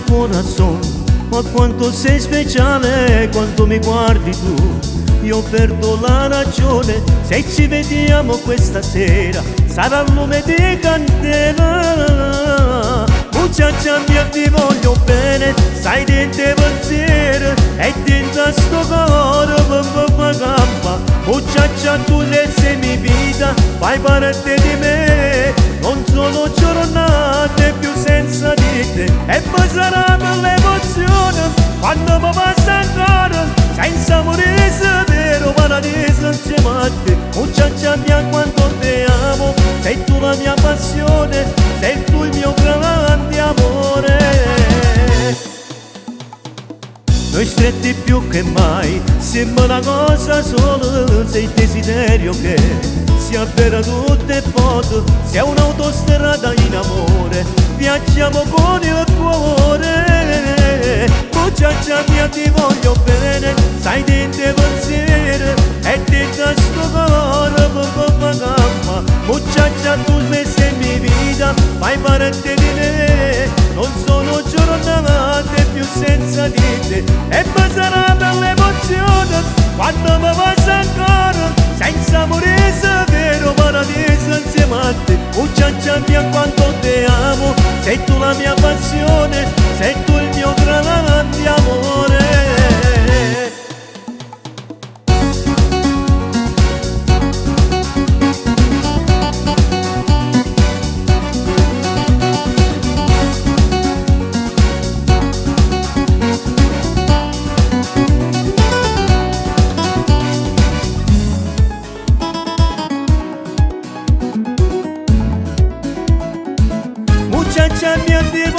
corazón, ma quanto sei speciale quando mi guardi tu. Io perdo la ragione se ci vediamo questa sera, sarà il lume di candela. Muchacha mia ti voglio bene, sai dentro pensiero e dentro sto cuore fa campa. Muchacha tu sei mia vita, fai parte di me, non sono giornate più senza di te. E poi sarà per l'emozione quando mi passa ancora, senza morire severo, paradiso insieme a te. Muchacha mia quanto ti amo, sei tu la mia passione, sei tu il mio grande amore. Noi stretti più che mai, sembra una cosa sola, sei il desiderio che si avvera tutte foto, sia un'autostrada in amore, viaggiamo con il cuore. Muchacha mia ti voglio bene, sai dentro pensiero e dentro sto cuore fa gamma. Muchacha tu sei mia vita, fai parte di me, non sono giornate più senza di te. E poi sarà per l'emozione quando mi passa ancora, senza morire severo, paradiso insieme a te. Muchacha mia quanto ti amo, sei tu la mia passione, sei tu il mio grande amore. Muchacha mia ti